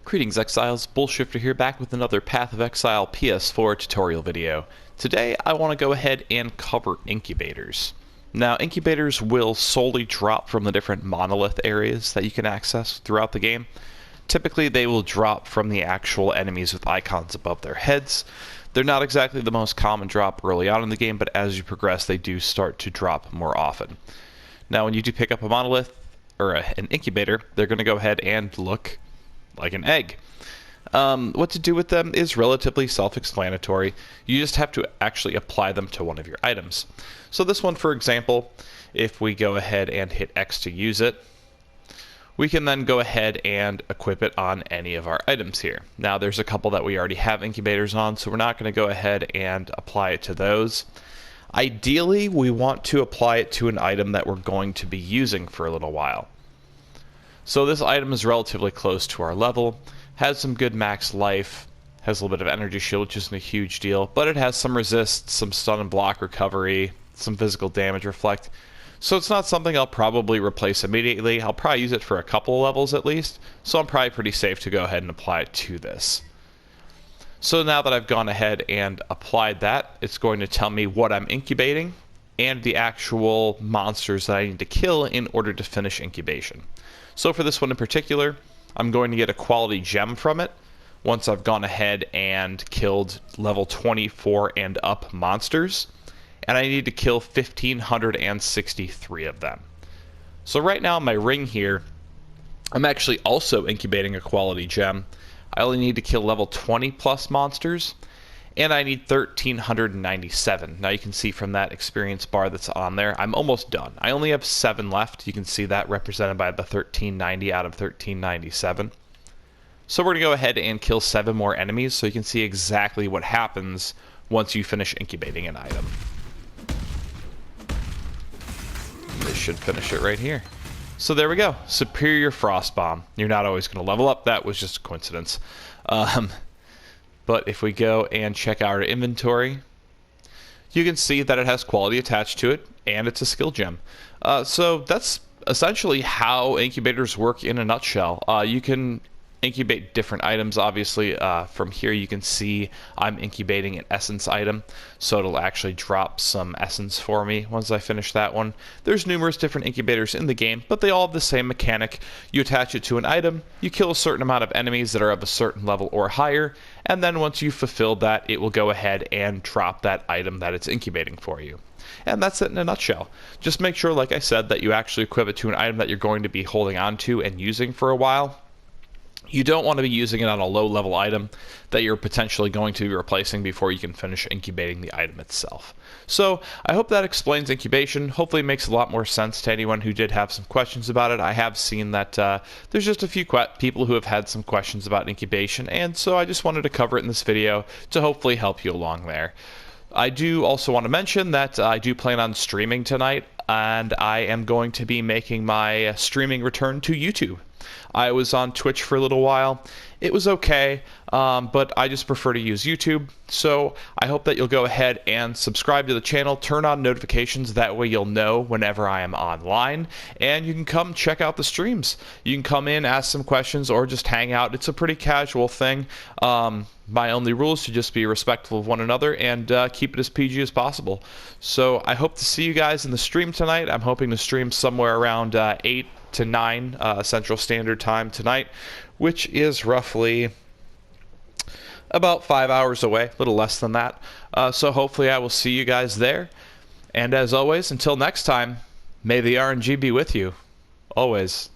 Greetings Exiles, BullShifter here back with another Path of Exile PS4 tutorial video. Today I want to go ahead and cover Incubators. Now Incubators will solely drop from the different monolith areas that you can access throughout the game. Typically they will drop from the actual enemies with icons above their heads. They're not exactly the most common drop early on in the game, but as you progress they do start to drop more often. Now when you do pick up a monolith, or an incubator, they're going to go ahead and look like an egg. What to do with them is relatively self-explanatory. You just have to actually apply them to one of your items. So this one, for example, if we go ahead and hit X to use it, we can then go ahead and equip it on any of our items here. Now there's a couple that we already have incubators on, so we're not going to go ahead and apply it to those. Ideally, we want to apply it to an item that we're going to be using for a little while. So this item is relatively close to our level, has some good max life, has a little bit of energy shield, which isn't a huge deal, but it has some resist, some stun and block recovery, some physical damage reflect. So it's not something I'll probably replace immediately. I'll probably use it for a couple levels at least, so I'm probably pretty safe to go ahead and apply it to this. So now that I've gone ahead and applied that, it's going to tell me what I'm incubating and the actual monsters that I need to kill in order to finish incubation. So for this one in particular, I'm going to get a quality gem from it once I've gone ahead and killed level 24 and up monsters, and I need to kill 1,563 of them. So right now in my ring here, I'm actually also incubating a quality gem. I only need to kill level 20 plus monsters, and I need 1,397. Now you can see from that experience bar that's on there, I'm almost done. I only have 7 left. You can see that represented by the 1,390 out of 1,397. So we're going to go ahead and kill 7 more enemies so you can see exactly what happens once you finish incubating an item. This should finish it right here. So there we go. Superior Frost Bomb. You're not always going to level up. That was just a coincidence. But if we go and check our inventory, you can see that it has quality attached to it, and it's a skill gem. So that's essentially how incubators work in a nutshell. You can incubate different items, obviously. From here you can see I'm incubating an essence item, so it'll actually drop some essence for me once I finish that one. There's numerous different incubators in the game, but they all have the same mechanic. You attach it to an item, you kill a certain amount of enemies that are of a certain level or higher, and then once you've fulfilled that, it will go ahead and drop that item that it's incubating for you. And that's it in a nutshell. Just make sure, like I said, that you actually equip it to an item that you're going to be holding on to and using for a while. You don't want to be using it on a low-level item that you're potentially going to be replacing before you can finish incubating the item itself. So, I hope that explains incubation. Hopefully it makes a lot more sense to anyone who did have some questions about it. I have seen that there's just a few people who have had some questions about incubation, and so I just wanted to cover it in this video to hopefully help you along there. I do also want to mention that I do plan on streaming tonight, and I am going to be making my streaming return to YouTube. I was on Twitch for a little while. It was okay, but I just prefer to use YouTube. So I hope that you'll go ahead and subscribe to the channel, turn on notifications, that way you'll know whenever I am online, and you can come check out the streams. You can come in, ask some questions, or just hang out. It's a pretty casual thing. My only rule is to just be respectful of one another and keep it as PG as possible. So I hope to see you guys in the stream tonight. I'm hoping to stream somewhere around 8 to 9 Central Standard Time tonight, which is roughly about 5 hours away, a little less than that. So hopefully I will see you guys there. And as always, until next time, may the RNG be with you. Always.